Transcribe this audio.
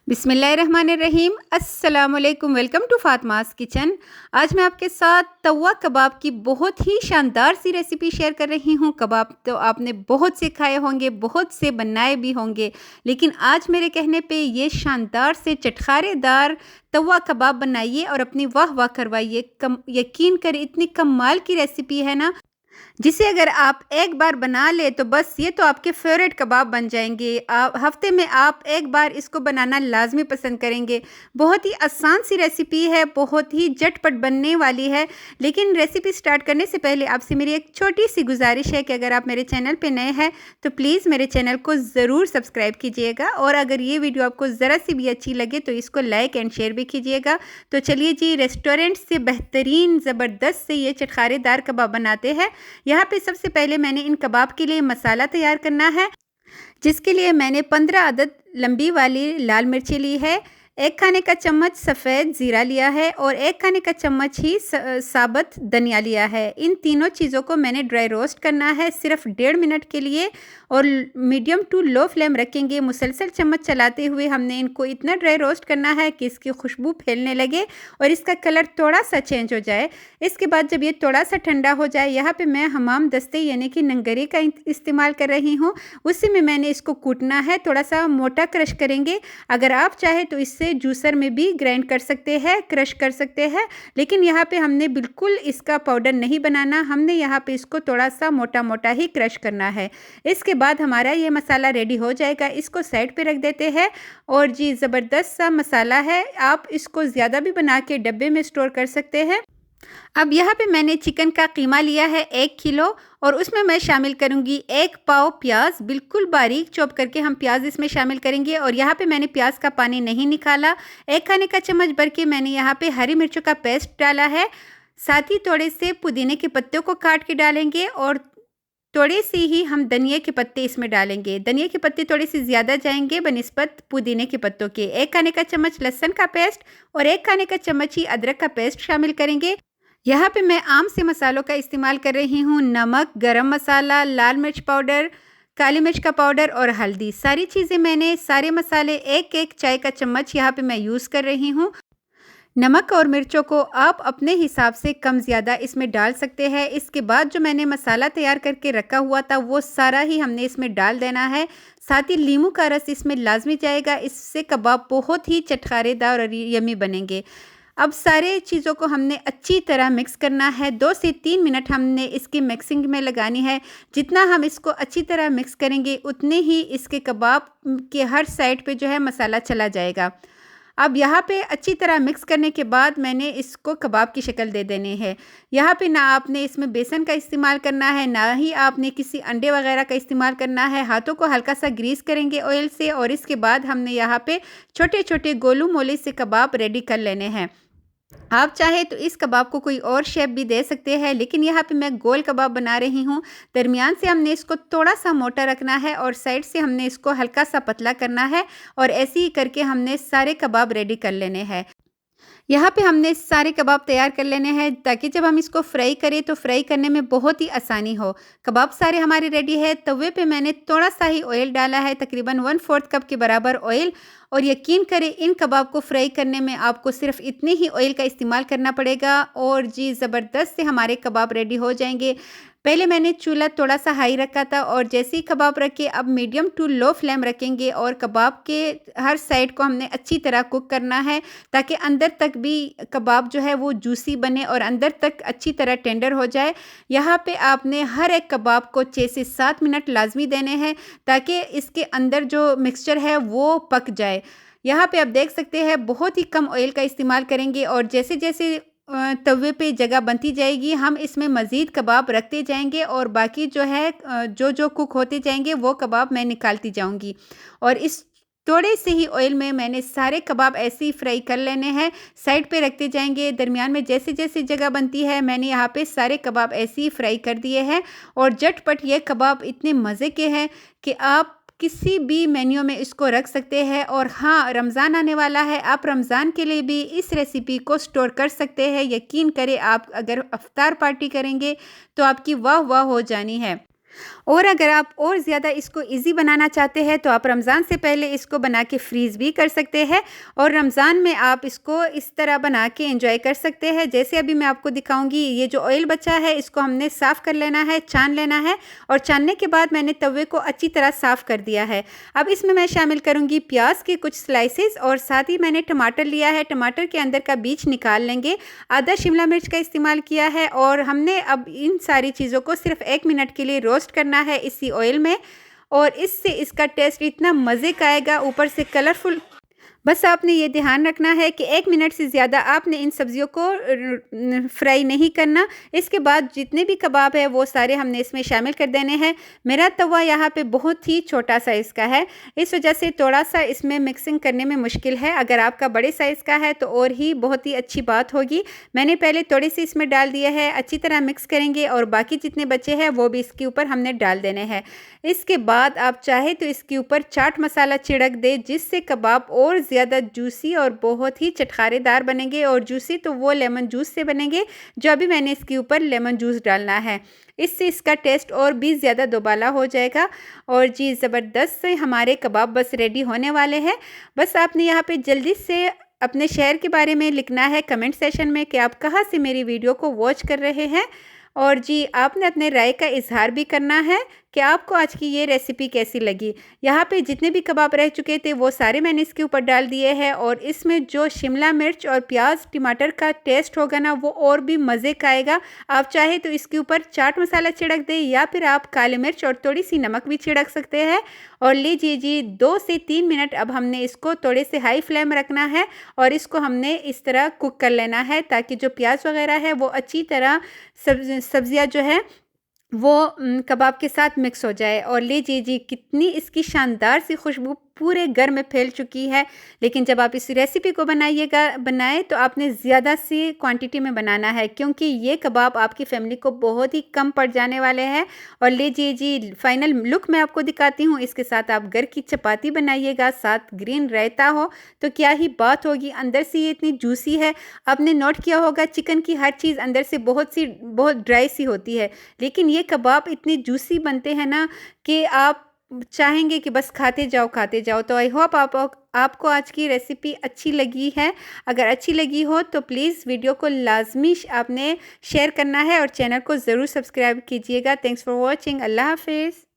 बिस्मिल्लाहिर्रहमानिर्रहीम। अस्सलाम वालेकुम। Welcome to Fatima's kitchen. आज मैं आपके साथ तवा कबाब की बहुत ही शानदार सी रेसिपी शेयर कर रही हूँ। कबाब तो आपने बहुत से खाए होंगे, बहुत से बनाए भी होंगे, लेकिन आज मेरे कहने पे ये शानदार से चटखारेदार तवा कबाब बनाइए और अपनी वाह वाह करवाइए। यकीन करें, इतनी कमाल की रेसिपी है ना, जिसे अगर आप एक बार बना ले तो बस ये तो आपके फेवरेट कबाब बन जाएंगे। आप हफ्ते में आप एक बार इसको बनाना लाजमी पसंद करेंगे। बहुत ही आसान सी रेसिपी है, बहुत ही झटपट बनने वाली है। लेकिन रेसिपी स्टार्ट करने से पहले आपसे मेरी एक छोटी सी गुजारिश है कि अगर आप मेरे चैनल पे नए हैं तो प्लीज़ मेरे चैनल को ज़रूर सब्सक्राइब कीजिएगा, और अगर ये वीडियो आपको ज़रा सी भी अच्छी लगे तो इसको लाइक एंड शेयर भी कीजिएगा। तो चलिए जी, रेस्टोरेंट से बेहतरीन ज़बरदस्त से ये चटखारेदार कबाब बनाते हैं। यहाँ पे सबसे पहले मैंने इन कबाब के लिए मसाला तैयार करना है, जिसके लिए मैंने 15 अदद लंबी वाली लाल मिर्ची ली है, 1 खाने का चम्मच सफ़ेद ज़ीरा लिया है और 1 खाने का चम्मच ही साबुत धनिया लिया है। इन तीनों चीज़ों को मैंने ड्राई रोस्ट करना है सिर्फ 1.5 मिनट के लिए, और मीडियम टू लो फ्लेम रखेंगे। मुसलसल चम्मच चलाते हुए हमने इनको इतना ड्राई रोस्ट करना है कि इसकी खुशबू फैलने लगे और इसका कलर थोड़ा सा चेंज हो जाए। इसके बाद जब ये थोड़ा सा ठंडा हो जाए, यहाँ पे मैं हमाम दस्ते यानी कि नंगरे का इस्तेमाल कर रही हूँ। उसी में मैंने इसको कूटना है, थोड़ा सा मोटा क्रश करेंगे। अगर आप चाहे तो इससे जूसर में भी ग्राइंड कर सकते हैं, क्रश कर सकते हैं, लेकिन यहाँ पे हमने बिल्कुल इसका पाउडर नहीं बनाना। हमने यहाँ पे इसको थोड़ा सा मोटा मोटा ही क्रश करना है। इसके बाद हमारा ये मसाला रेडी हो जाएगा। इसको साइड पे रख देते हैं। और जी, ज़बरदस्त सा मसाला है, आप इसको ज़्यादा भी बना के डब्बे में स्टोर कर सकते हैं। अब यहाँ पे मैंने चिकन का कीमा लिया है 1 किलो, और उसमें मैं शामिल करूँगी 1 पाव प्याज, बिल्कुल बारीक चॉप करके हम प्याज इसमें शामिल करेंगे। और यहाँ पे मैंने प्याज का पानी नहीं निकाला। 1 खाने का चम्मच भर के मैंने यहाँ पे हरी मिर्चों का पेस्ट डाला है। साथ ही थोड़े से पुदीने के पत्तों को काट के डालेंगे, और थोड़े से ही हम धनिया के पत्ते इसमें डालेंगे। धनिया के पत्ते थोड़े से ज़्यादा जाएंगे बनिस्बत पुदीने के पत्तों के। 1 खाने का चम्मच लहसुन का पेस्ट और 1 खाने का चम्मच ही अदरक का पेस्ट शामिल करेंगे। यहाँ पे मैं आम से मसालों का इस्तेमाल कर रही हूँ। नमक, गरम मसाला, लाल मिर्च पाउडर, काली मिर्च का पाउडर और हल्दी, सारी चीज़ें मैंने, सारे मसाले 1-1 चाय का चम्मच यहाँ पे मैं यूज़ कर रही हूँ। नमक और मिर्चों को आप अपने हिसाब से कम ज़्यादा इसमें डाल सकते हैं। इसके बाद जो मैंने मसाला तैयार करके रखा हुआ था वो सारा ही हमने इसमें डाल देना है। साथ ही नींबू का रस इसमें लाजमी जाएगा, इससे कबाब बहुत ही चटखारेदार और यमी बनेंगे। अब सारे चीज़ों को हमने अच्छी तरह मिक्स करना है। 2 से 3 मिनट हमने इसकी मिक्सिंग में लगानी है। जितना हम इसको अच्छी तरह मिक्स करेंगे उतने ही इसके कबाब के हर साइड पे जो है मसाला चला जाएगा। अब यहाँ पे अच्छी तरह मिक्स करने के बाद मैंने इसको कबाब की शक्ल दे देनी है। यहाँ पे ना आपने इसमें बेसन का इस्तेमाल करना है, ना ही आपने किसी अंडे वगैरह का इस्तेमाल करना है। हाथों को हल्का सा ग्रीस करेंगे ऑयल से, और इसके बाद हमने यहाँ पे छोटे छोटे गोलू मोली से कबाब रेडी कर लेने हैं। आप चाहे तो इस कबाब को कोई और शेप भी दे सकते हैं, लेकिन यहाँ पे मैं गोल कबाब बना रही हूँ। दरमियान से हमने इसको थोड़ा सा मोटा रखना है और साइड से हमने इसको हल्का सा पतला करना है, और ऐसे ही करके हमने सारे कबाब रेडी कर लेने हैं। यहाँ पे हमने सारे कबाब तैयार कर लेने हैं, ताकि जब हम इसको फ्राई करें तो फ्राई करने में बहुत ही आसानी हो। कबाब सारे हमारे रेडी है। तवे पे मैंने थोड़ा सा ही ऑयल डाला है, तकरीबन 1/4 कप के बराबर ऑयल, और यकीन करें इन कबाब को फ्राई करने में आपको सिर्फ इतने ही ऑयल का इस्तेमाल करना पड़ेगा, और जी ज़बरदस्त से हमारे कबाब रेडी हो जाएंगे। पहले मैंने चूल्हा थोड़ा सा हाई रखा था, और जैसे ही कबाब रखे अब मीडियम टू लो फ्लेम रखेंगे, और कबाब के हर साइड को हमने अच्छी तरह कुक करना है, ताकि अंदर तक भी कबाब जो है वो जूसी बने और अंदर तक अच्छी तरह टेंडर हो जाए। यहाँ पे आपने हर एक कबाब को 6 से 7 मिनट लाजमी देने हैं, ताकि इसके अंदर जो मिक्सचर है वो पक जाए। यहाँ पे आप देख सकते हैं बहुत ही कम ऑयल का इस्तेमाल करेंगे, और जैसे जैसे तवे पे जगह बनती जाएगी हम इसमें मज़ीद कबाब रखते जाएंगे, और बाकी जो है जो कुक होते जाएंगे वो कबाब मैं निकालती जाऊंगी। और इस थोड़े से ही ऑयल में मैंने सारे कबाब ऐसे ही फ्राई कर लेने हैं, साइड पे रखते जाएंगे। दरमियान में जैसे जैसे जगह बनती है मैंने यहाँ पे सारे कबाब ऐसे ही फ्राई कर दिए हैं, और झटपट ये कबाब इतने मज़े के हैं कि आप किसी भी मेन्यू में इसको रख सकते हैं। और हाँ, रमज़ान आने वाला है, आप रमज़ान के लिए भी इस रेसिपी को स्टोर कर सकते हैं। यकीन करें, आप अगर अफ्तार पार्टी करेंगे तो आपकी वाह वाह हो जानी है। और अगर आप और ज़्यादा इसको ईज़ी बनाना चाहते हैं तो आप रमज़ान से पहले इसको बना के फ्रीज़ भी कर सकते हैं और रमज़ान में आप इसको इस तरह बना के एंजॉय कर सकते हैं। जैसे अभी मैं आपको दिखाऊंगी, ये जो ऑयल बचा है इसको हमने साफ़ कर लेना है, छान लेना है और छानने के बाद मैंने तवे को अच्छी तरह साफ़ कर दिया है। अब इसमें मैं शामिल करूँगी प्याज के कुछ स्लाइसेस और साथ ही मैंने टमाटर लिया है। टमाटर के अंदर का बीज निकाल लेंगे। आधा शिमला मिर्च का इस्तेमाल किया है और हमने अब इन सारी चीज़ों को सिर्फ 1 मिनट के लिए रोस्ट करना है इसी ऑयल में और इससे इसका टेस्ट इतना मज़े का आएगा, ऊपर से कलरफुल। बस आपने ये ध्यान रखना है कि 1 मिनट से ज़्यादा आपने इन सब्जियों को फ्राई नहीं करना। इसके बाद जितने भी कबाब है वो सारे हमने इसमें शामिल कर देने हैं। मेरा तवा यहाँ पे बहुत ही छोटा साइज़ का है, इस वजह से थोड़ा-सा इसमें मिक्सिंग करने में मुश्किल है। अगर आपका बड़े साइज़ का है तो और ही बहुत ही अच्छी बात होगी। मैंने पहले थोड़े से इसमें डाल दिया है, अच्छी तरह मिक्स करेंगे और बाकी जितने बचे हैं वो भी इसके ऊपर हमने डाल देने हैं। इसके बाद आप चाहे तो इसके ऊपर चाट मसाला छिड़क दें, जिससे कबाब और ज़्यादा जूसी और बहुत ही चटखारेदार बनेंगे। और जूसी तो वो लेमन जूस से बनेंगे जो अभी मैंने इसके ऊपर लेमन जूस डालना है, इससे इसका टेस्ट और भी ज़्यादा दोबाला हो जाएगा। और जी ज़बरदस्त से हमारे कबाब बस रेडी होने वाले हैं। बस आपने यहाँ पे जल्दी से अपने शहर के बारे में लिखना है कमेंट सेशन में कि आप कहाँ से मेरी वीडियो को वॉच कर रहे हैं। और जी आपने अपने राय का इजहार भी करना है कि आपको आज की ये रेसिपी कैसी लगी। यहाँ पे जितने भी कबाब रह चुके थे वो सारे मैंने इसके ऊपर डाल दिए हैं और इसमें जो शिमला मिर्च और प्याज टमाटर का टेस्ट होगा ना वो और भी मज़े का आएगा। आप चाहे तो इसके ऊपर चाट मसाला छिड़क दें या फिर आप काली मिर्च और थोड़ी सी नमक भी छिड़क सकते हैं। और लीजिए जी 2 से 3 मिनट अब हमने इसको थोड़े से हाई फ्लेम रखना है और इसको हमने इस तरह कुक कर लेना है ताकि जो प्याज वगैरह है वो अच्छी तरह सब्जियां जो है वो कबाब के साथ मिक्स हो जाए। और लीजिए जी कितनी इसकी शानदार सी खुशबू पूरे घर में फैल चुकी है। लेकिन जब आप इस रेसिपी को बनाएं तो आपने ज़्यादा सी क्वांटिटी में बनाना है, क्योंकि ये कबाब आपकी फैमिली को बहुत ही कम पड़ जाने वाले हैं। और लीजिए जी फाइनल लुक मैं आपको दिखाती हूँ। इसके साथ आप घर की चपाती बनाइएगा, साथ ग्रीन रायता हो तो क्या ही बात होगी। अंदर से ये इतनी जूसी है। आपने नोट किया होगा चिकन की हर चीज़ अंदर से बहुत ड्राई सी होती है, लेकिन ये कबाब इतने जूसी बनते हैं ना कि आप चाहेंगे कि बस खाते जाओ खाते जाओ। तो आई होप आपको आज की रेसिपी अच्छी लगी है। अगर अच्छी लगी हो तो प्लीज़ वीडियो को लाजमी आपने शेयर करना है और चैनल को ज़रूर सब्सक्राइब कीजिएगा। Thanks for watching. अल्लाह हाफिज़।